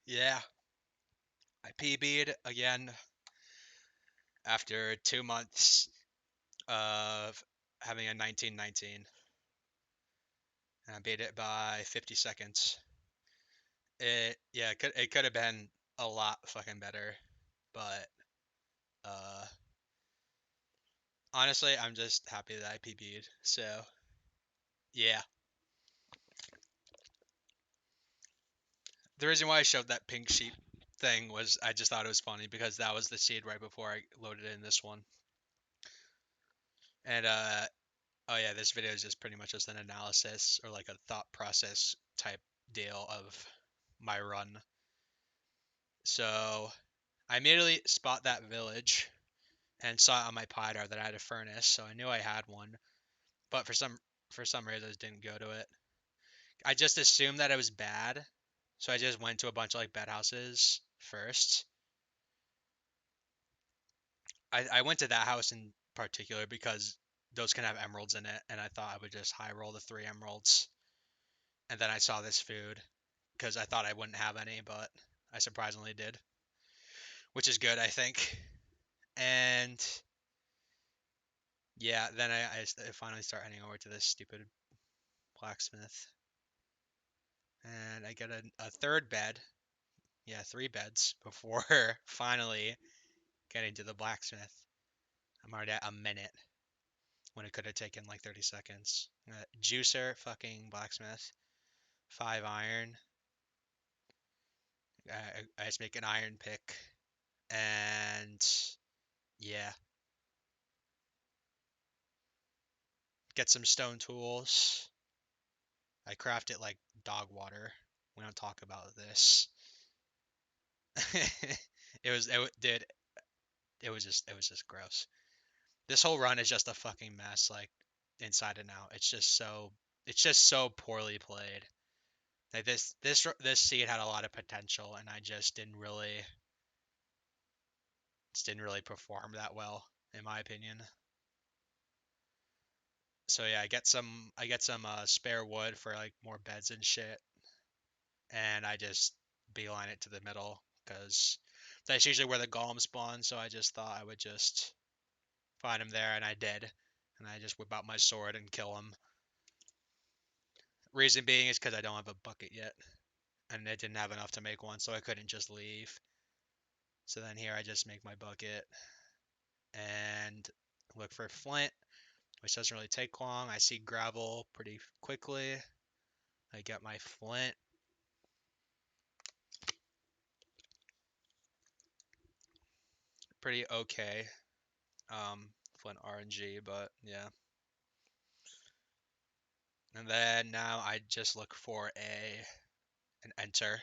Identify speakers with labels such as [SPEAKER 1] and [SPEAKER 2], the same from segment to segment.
[SPEAKER 1] Yeah, I PB'd again after 2 months of having a 1919, and I beat it by 50 seconds. It could have been a lot fucking better, but uh, honestly, I'm just happy that I PB'd. So yeah, the reason why I showed that pink sheep thing was I just thought it was funny because that was the seed right before I loaded in this one, and oh yeah, this video is just pretty much just an analysis or like a thought process type deal of my run. So I immediately spot that village and saw on my PIDAR that I had a furnace, so I knew I had one. But for some reason I just didn't go to it. I just assumed that it was bad, so I just went to a bunch of like bed houses first. I went to that house in particular because those can have emeralds in it, and I thought I would just high roll the 3 emeralds. And then I saw this food because I thought I wouldn't have any, but I surprisingly did, which is good, I think. And yeah, then I finally start heading over to this stupid blacksmith, and I get a third bed. Yeah, 3 beds before finally getting to the blacksmith. I'm already at a minute when it could have taken like 30 seconds. Juicer, fucking blacksmith, 5 iron. I just make an iron pick, and yeah, get some stone tools. I craft it like dog water. We don't talk about this. Dude, it was just gross. This whole run is just a fucking mess, like inside and out. It's just so poorly played. Like this seed had a lot of potential, and I just didn't really perform that well, in my opinion. So yeah, I get some spare wood for like more beds and shit, and I just beeline it to the middle because that's usually where the golem spawns. So I just thought I would just find him there, and I did. And I just whip out my sword and kill him. Reason being is because I don't have a bucket yet, and I didn't have enough to make one, so I couldn't just leave. So then here I just make my bucket and look for flint, which doesn't really take long. I see gravel pretty quickly. I get my flint. Pretty okay. Flint RNG, but yeah. And then now I just look for an enter.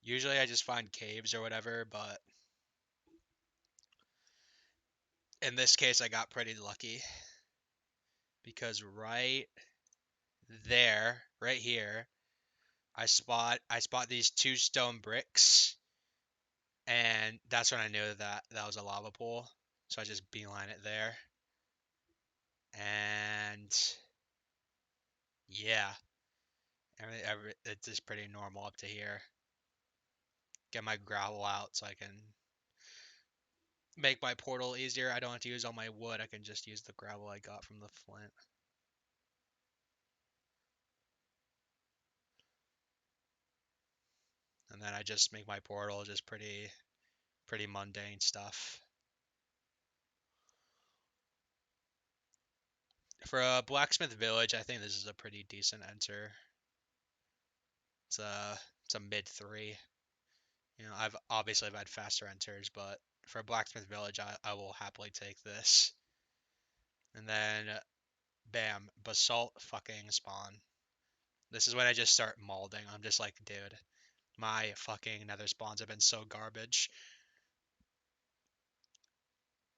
[SPEAKER 1] Usually I just find caves or whatever, but in this case I got pretty lucky because right there, right here, I spot these 2 stone bricks, and that's when I knew that was a lava pool. So I just beeline it there, and yeah, it's just pretty normal up to here. Get my gravel out so I can make my portal easier. I don't have to use all my wood. I can just use the gravel I got from the flint. And then I just make my portal, just pretty mundane stuff. For a blacksmith village, I think this is a pretty decent enter. It's a mid 3. I've had faster enters, but for a blacksmith village, I will happily take this. And then bam, basalt fucking spawn. This is when I just start malding. I'm just like, dude, my fucking nether spawns have been so garbage.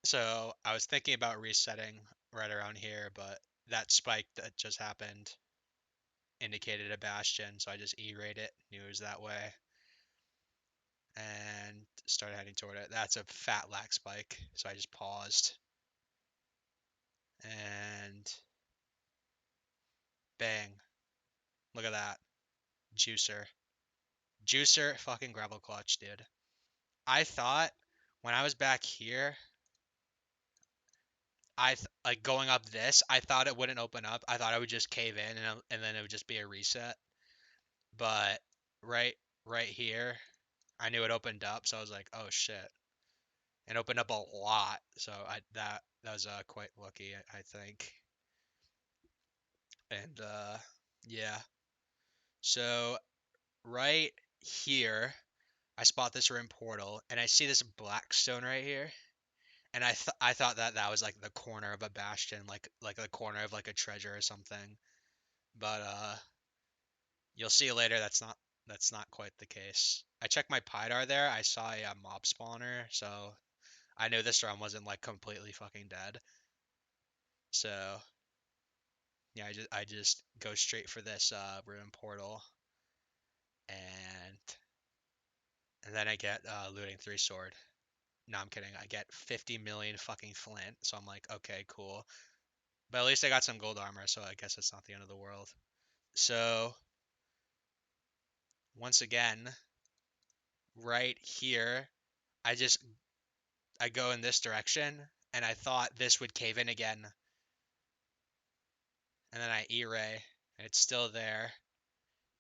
[SPEAKER 1] So I was thinking about resetting right around here, but that spike that just happened indicated a bastion, so I just E-rate it, knew it was that way, and started heading toward it. That's a fat lag spike, so I just paused, and bang, Look at that. Juicer. Juicer fucking gravel clutch, dude. I thought when I was back here, like going up this, I thought it wouldn't open up. I thought I would just cave in and then it would just be a reset. But right right here, I knew it opened up, so I was like, oh shit. It opened up a lot, so that was quite lucky, I think. And yeah. So right here, I spot this room portal, and I see this black stone right here, and I thought that was like the corner of a bastion, like the corner of like a treasure or something. But you'll see later that's not quite the case. I checked my PIDAR there. I saw a mob spawner, so I knew this run wasn't like completely fucking dead. So yeah, I just go straight for this ruin portal, and then I get looting 3 sword. No, I'm kidding. I get 50 million fucking flint. So I'm like, okay, cool. But at least I got some gold armor, so I guess it's not the end of the world. So once again, right here, I I go in this direction, and I thought this would cave in again. And then I E-ray, and it's still there.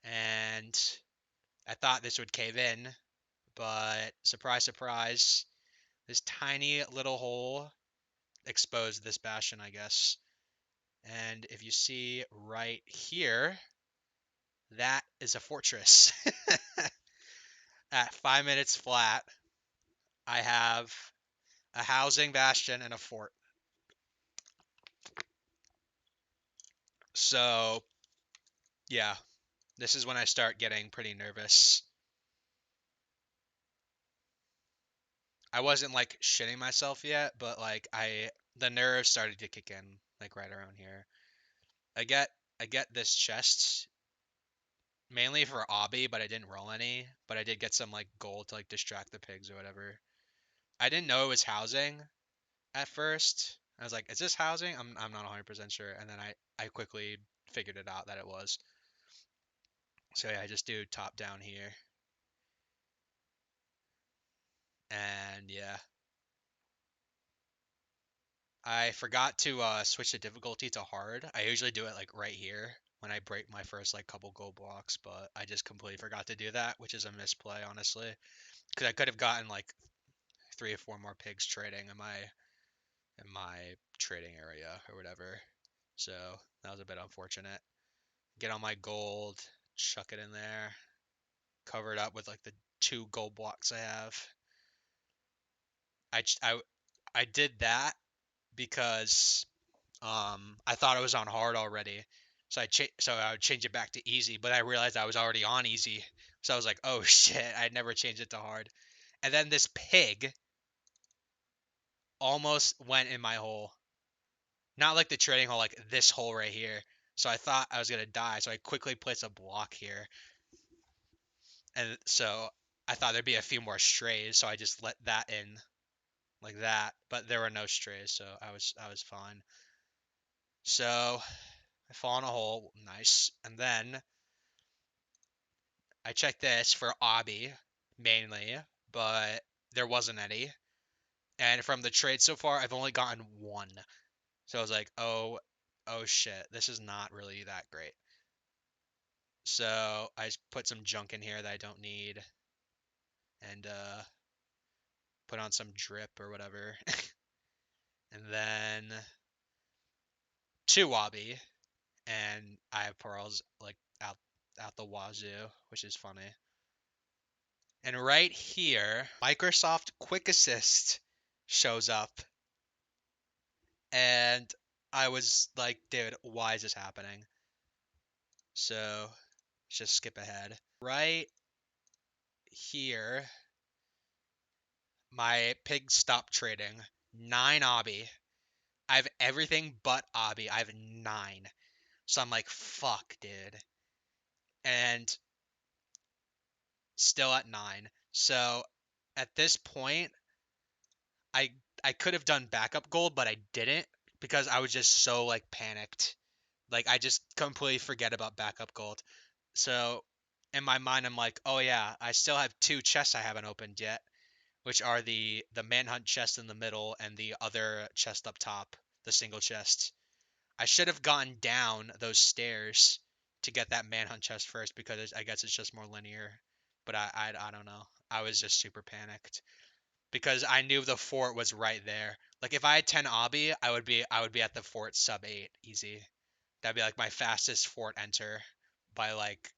[SPEAKER 1] And I thought this would cave in, but surprise, surprise, this tiny little hole exposed this bastion, I guess. And if you see right here, that is a fortress. At 5 minutes flat, I have a housing bastion and a fort. So, yeah, this is when I start getting pretty nervous. I wasn't like shitting myself yet, but like the nerves started to kick in like right around here. I get I get this chest mainly for obby, but I didn't roll any. But I did get some like gold to like distract the pigs or whatever. I didn't know it was housing at first. I was like, is this housing? I'm not 100% sure. And then I quickly figured it out that it was. So yeah, I just do top down here. And yeah, I forgot to switch the difficulty to hard. I usually do it like right here when I break my first like couple gold blocks, but I just completely forgot to do that, which is a misplay, honestly. Because I could have gotten like 3 or 4 more pigs trading in my trading area or whatever. So that was a bit unfortunate. Get all my gold, chuck it in there, cover it up with like the 2 gold blocks I have. I ch- I I did that because I thought it was on hard already, so I would change it back to easy, but I realized I was already on easy, so I was like, oh shit, I'd never changed it to hard. And then this pig almost went in my hole, not like the trading hole, like this hole right here. So I thought I was gonna die, so I quickly placed a block here, and so I thought there'd be a few more strays, so I just let that in like that, but there were no strays, so I was fine. So I fall in a hole, nice, and then I checked this for obby mainly, but there wasn't any. And from the trade so far, I've only gotten 1. So I was like, oh shit, this is not really that great. So I just put some junk in here that I don't need, and put on some drip or whatever, and then 2 obby, and I have pearls like out the wazoo, which is funny. And right here, Microsoft Quick Assist shows up. And I was like, dude, why is this happening? So let's just skip ahead. Right here, my pig stopped trading. 9 obby. I have everything but obby. I have 9. So I'm like, fuck, dude. And still at 9. So at this point, I I could have done backup gold, but I didn't because I was just so like panicked. Like I just completely forget about backup gold. So in my mind, I'm like, oh yeah, I still have two chests I haven't opened yet, which are the manhunt chest in the middle and the other chest up top, the single chest. I should have gotten down those stairs to get that manhunt chest first because I guess it's just more linear. But I don't know. I was just super panicked because I knew the fort was right there. Like if I had 10 obby, I would be at the fort sub 8 easy. That'd be like my fastest fort enter by like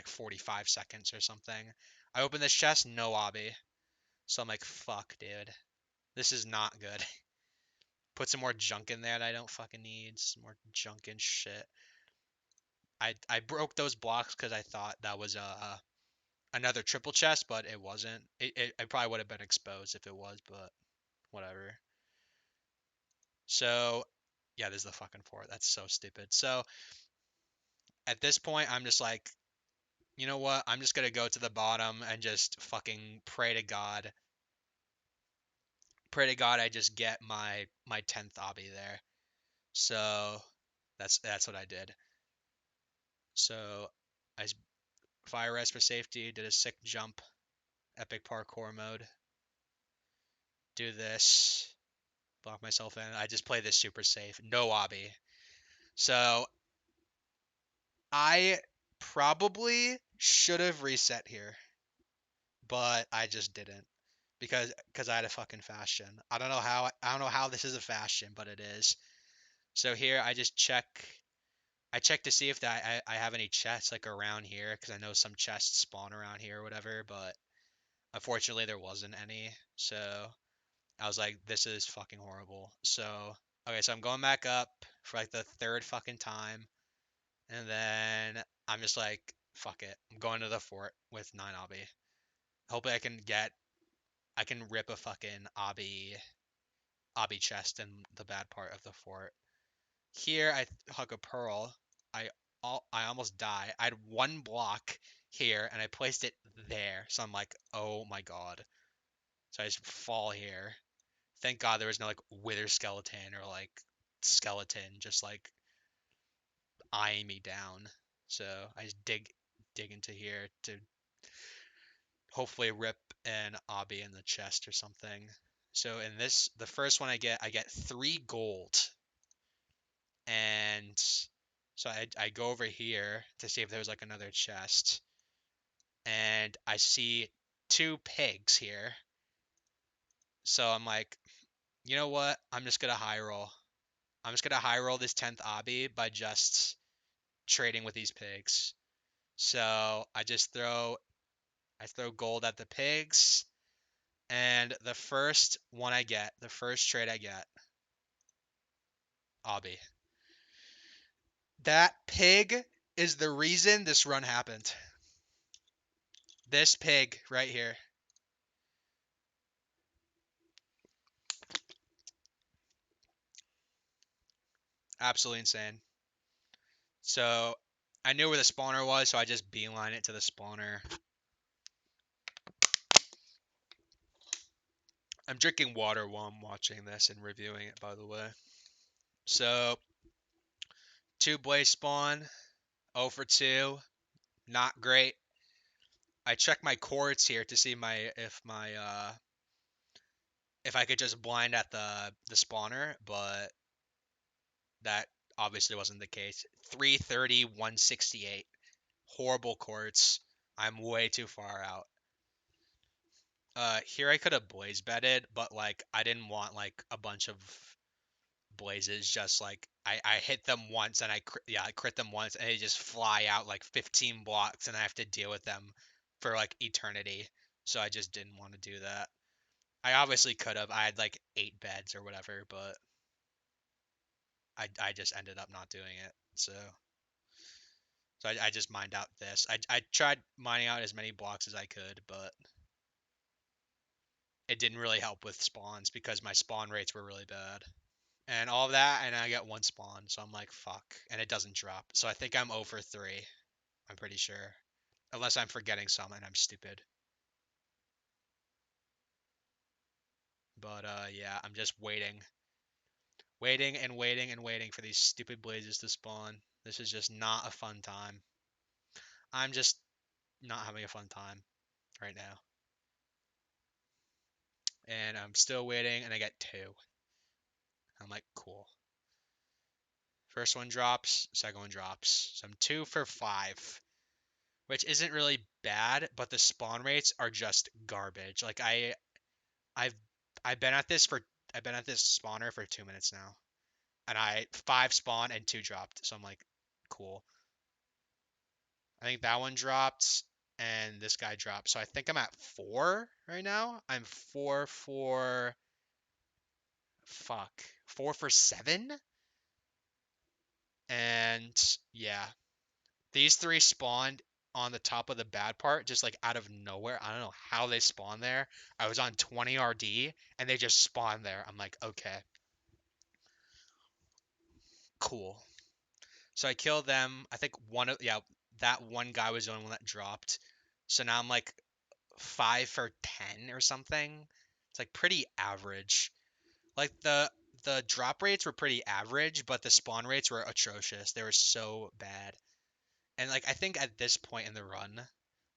[SPEAKER 1] 45 seconds or something. I open this chest, no obby. So I'm like, fuck, dude. This is not good. Put some more junk in there that I don't fucking need. Some more junk and shit. I broke those blocks because I thought that was another triple chest, but it wasn't. It probably would have been exposed if it was, but whatever. So yeah, this is the fucking fort. That's so stupid. So at this point, I'm just like, you know what? I'm just gonna go to the bottom and just fucking pray to God I just get my 10th obby there. So that's what I did. So I fire res for safety, did a sick jump, epic parkour mode. Do this, block myself in. I just play this super safe, no obby. So I probably should have reset here, but I just didn't because I had a fucking fashion. I don't know how this is a fashion, but it is. So here I just check. I check to see if I have any chests like around here because I know some chests spawn around here or whatever, but unfortunately there wasn't any. So I was like, this is fucking horrible. So okay, so I'm going back up for like the third fucking time, and then I'm just like, fuck it. I'm going to the fort with 9 obby. Hopefully I can rip a fucking obby chest in the bad part of the fort. Here I hug a pearl. I I almost die. I had one block here and I placed it there. So I'm like, oh my god. So I just fall here. Thank God there was no like wither skeleton or like skeleton just like eyeing me down. So I just dig into here to hopefully rip an obby in the chest or something. So in this, the first one I get 3 gold, and so I go over here to see if there's like another chest, and I see 2 pigs here. So I'm like, you know what? I'm just gonna high roll. I'm just gonna high roll this 10th obby by just trading with these pigs. So I throw gold at the pigs, and the first trade I get, obby. That pig is the reason this run happened. This pig right here. Absolutely insane. So I knew where the spawner was, so I just beeline it to the spawner. I'm drinking water while I'm watching this and reviewing it, by the way. So 2 blaze spawn, 0 for 2, not great. I check my chords here to see if I could just blind at the spawner, but that obviously wasn't the case. 330, 168. Horrible chords. I'm way too far out. Here I could have blaze bedded, but like I didn't want like a bunch of blazes. Just like I hit them once and I crit them once and they just fly out like 15 blocks and I have to deal with them for like eternity. So I just didn't want to do that. I obviously could have. I had like 8 beds or whatever, but I just ended up not doing it. So I just mined out this. I tried mining out as many blocks as I could, but it didn't really help with spawns because my spawn rates were really bad. And all of that, and I got 1 spawn, so I'm like, fuck. And it doesn't drop. So I think I'm over 3. I'm pretty sure. Unless I'm forgetting some and I'm stupid. But yeah, I'm just waiting. Waiting and waiting and waiting for these stupid blazes to spawn. This is just not a fun time. I'm just not having a fun time right now. And I'm still waiting, and I get two. I'm like, cool. First one drops, second one drops. So I'm 2 for 5, which isn't really bad, but the spawn rates are just garbage. Like I've I've been at this for I've been at this spawner for 2 minutes now, and I 5 spawn and 2 dropped. So I'm like, cool. I think that one dropped, and this guy dropped. So I think I'm at 4 right now. I'm 4 for 7, and yeah, these three spawned on the top of the bad part, just like out of nowhere. I don't know how they spawned there. I was on 20 RD and they just spawned there. I'm like, okay, cool. So I killed them. I think yeah, that one guy was the only one that dropped. So now I'm like 5 for 10 or something. It's like pretty average. Like the drop rates were pretty average, but the spawn rates were atrocious. They were so bad. And like I think at this point in the run,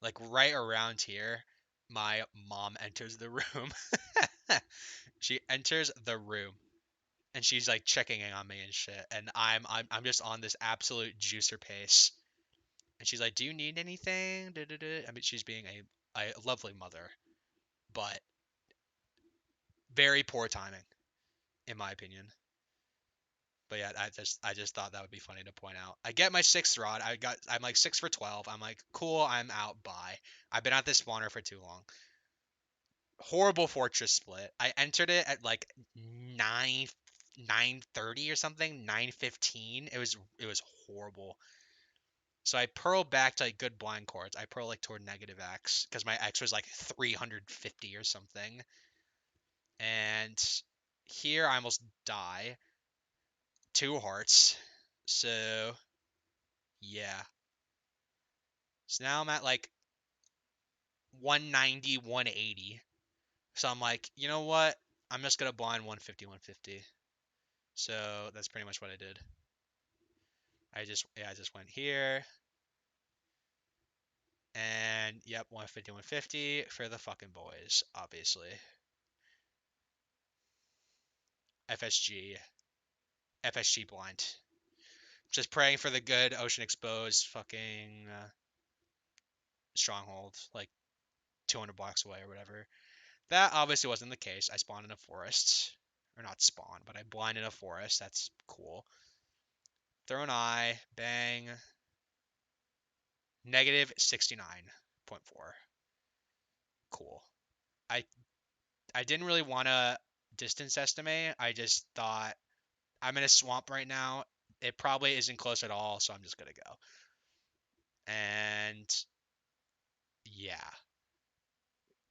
[SPEAKER 1] like right around here, my mom enters the room. She enters the room and she's like checking in on me and shit. And I'm just on this absolute juicer pace. And she's like, "Do you need anything?" Da-da-da. I mean, she's being a lovely mother, but very poor timing, in my opinion. But yeah, I just thought that would be funny to point out. I get my 6th rod. I'm like 6 for 12. I'm like, cool, I'm out. Bye. I've been at this spawner for too long. Horrible fortress split. I entered it at like 9:30 or something, 9:15. It was horrible. So I pearl back to like good blind chords. I pearl like toward negative X because my X was like 350 or something. And here I almost die. 2 hearts. So yeah. So now I'm at like 190, 180. So I'm like, you know what? I'm just gonna blind 150, 150. So that's pretty much what I did. I just went here and yep, 150, 150 for the fucking boys, obviously. FSG, FSG blind. Just praying for the good ocean exposed fucking stronghold, like 200 blocks away or whatever. That obviously wasn't the case. I spawned in a forest. Or not spawn, but I blind in a forest. That's cool. Throw an eye. Bang. Negative 69.4. Cool. I I didn't really want to distance estimate. I just thought I'm in a swamp right now. It probably isn't close at all, so I'm just gonna go. And yeah,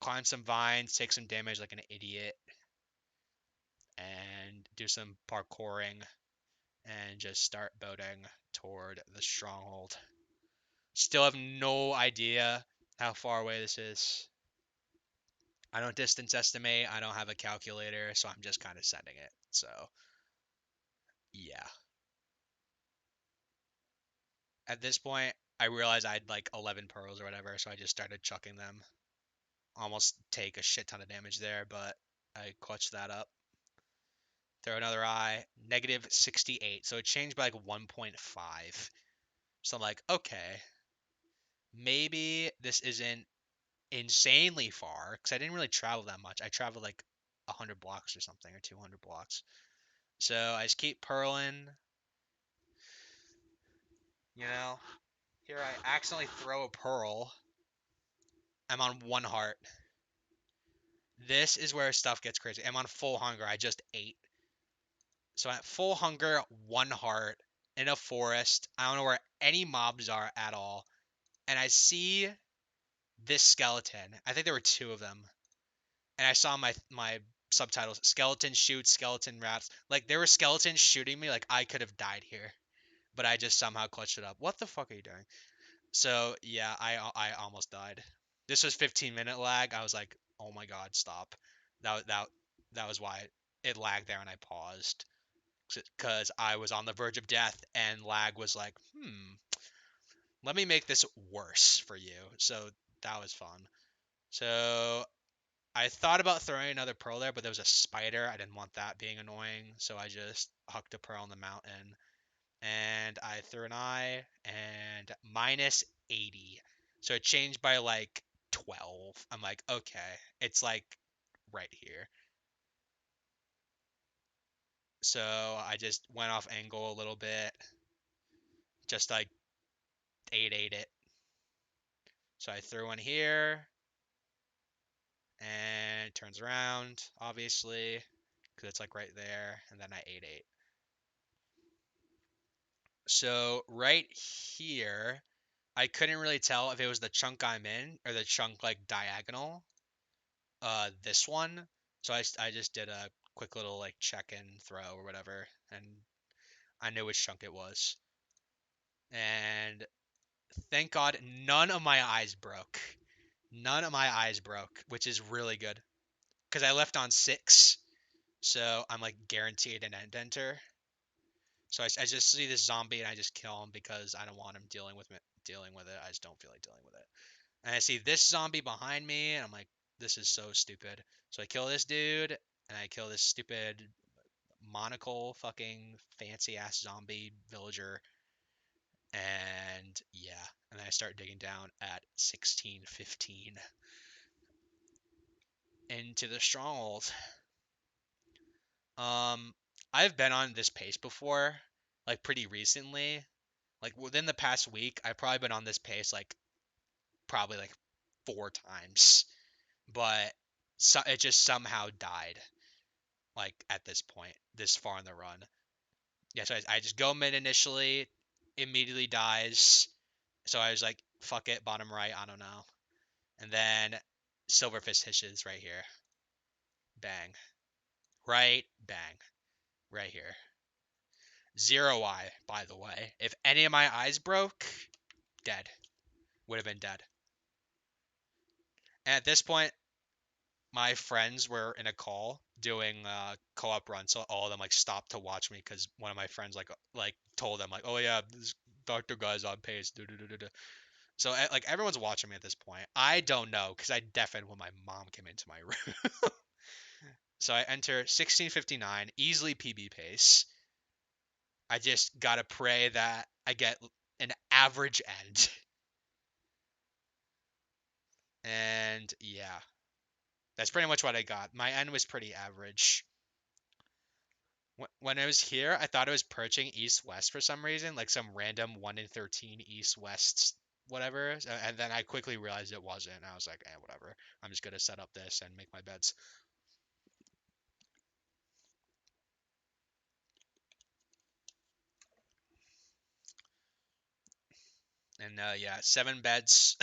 [SPEAKER 1] climb some vines, take some damage like an idiot, and do some parkouring, and just start boating toward the stronghold. Still have no idea how far away this is. I don't distance estimate. I don't have a calculator, so I'm just kind of sending it. So yeah. At this point, I realized I had like 11 pearls or whatever, so I just started chucking them. Almost take a shit ton of damage there, but I clutched that up. Throw another eye, negative 68. So it changed by like 1.5. So I'm like, okay, maybe this isn't insanely far because I didn't really travel that much. I traveled like 100 blocks or something or 200 blocks. So I just keep purling. You know, here I accidentally throw a pearl. I'm on 1 heart. This is where stuff gets crazy. I'm on full hunger. I just ate. So at full hunger, 1 heart in a forest. I don't know where any mobs are at all. And I see this skeleton. I think there were two of them. And I saw my subtitles: skeleton shoots, skeleton rats. Like there were skeletons shooting me. Like I could have died here, but I just somehow clutched it up. What the fuck are you doing? So yeah, I almost died. This was 15-minute lag. I was like, oh my god, stop. That was why it lagged there and I paused because I was on the verge of death and lag was like, let me make this worse for you. So that was fun. So I thought about throwing another pearl there, but there was a spider. I didn't want that being annoying, so I just hucked a pearl on the mountain. And I threw an eye and minus 80. So it changed by like 12. I'm like, okay, it's like right here. So I just went off angle a little bit, just like 8-8 it. So I threw one here and it turns around, obviously, because it's like right there. And then I 8-8. So right here, I couldn't really tell if it was the chunk I'm in or the chunk like diagonal. This one. So I just did a quick little like check-in throw or whatever, and I knew which chunk it was. And thank God none of my eyes broke. None of my eyes broke, which is really good. Because I left on 6, so I'm like guaranteed an end enter. So I just see this zombie and I just kill him because I don't want him dealing with it. I just don't feel like dealing with it. And I see this zombie behind me, and I'm like, this is so stupid. So I kill this dude, and I kill this stupid monocle fucking fancy ass zombie villager. And yeah, and then I start digging down at 16:15 into the stronghold. Um, I've been on this pace before, like pretty recently. Like within the past week, I've probably been on this pace like probably like 4 times, but it just somehow died. Like at this point, this far in the run. Yeah, so I just go mid initially, immediately dies. So I was like, fuck it, bottom right, I don't know. And then Silverfish hishes right here. Bang. Right, bang. Right here. Zero eye, by the way. If any of my eyes broke, dead. Would have been dead. And at this point, my friends were in a call doing co-op runs, so all of them like stopped to watch me because one of my friends like told them like, oh yeah, this doctor guy's on pace. So like everyone's watching me at this point. I don't know because I deafened when my mom came into my room. So I enter 16:59, easily PB pace. I just gotta pray that I get an average end. And yeah, that's pretty much what I got. My end was pretty average. When I was here, I thought it was perching east-west for some reason, like some random 1 in 13 east-west whatever. And then I quickly realized it wasn't. I was like, eh, whatever. I'm just gonna set up this and make my beds. And yeah, 7 beds.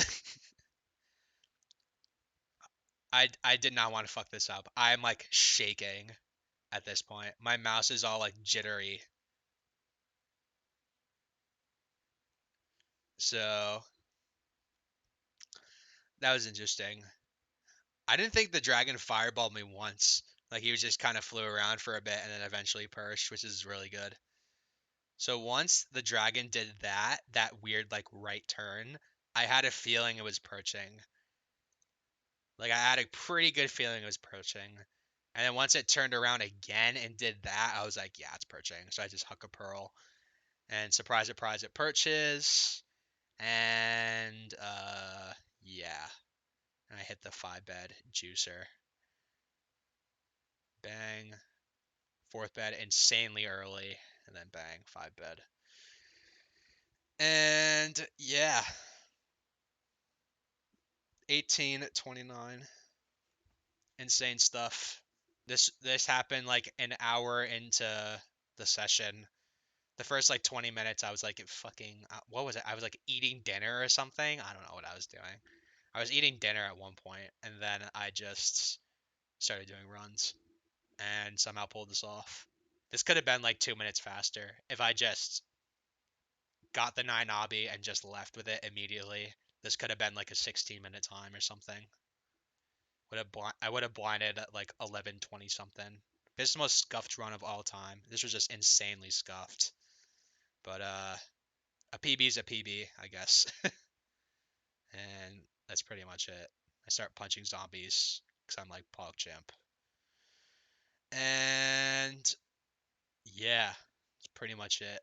[SPEAKER 1] I did not want to fuck this up. I'm like shaking at this point. My mouse is all like jittery. So that was interesting. I didn't think the dragon fireballed me once. Like he was just kind of flew around for a bit and then eventually perched, which is really good. So once the dragon did that weird like right turn, I had a feeling it was perching. Like I had a pretty good feeling it was perching. And then once it turned around again and did that, I was like, yeah, it's perching. So I just huck a pearl. And surprise, surprise, it perches. And yeah. And I hit the 5 bed juicer. Bang. 4th bed insanely early. And then bang, 5 bed. And yeah. 18:29. Insane stuff. This happened like an hour into the session. The first like 20 minutes I was like fucking what was it? I was like eating dinner or something. I don't know what I was doing. I was eating dinner at one point and then I just started doing runs and somehow pulled this off. This could have been like 2 minutes faster if I just got the 9 obby and just left with it immediately. This could have been like a 16-minute time or something. I would have blinded at like 11:20 something. This is the most scuffed run of all time. This was just insanely scuffed. But A PB's a PB, I guess. And that's pretty much it. I start punching zombies because I'm like PogChamp. And yeah, that's pretty much it.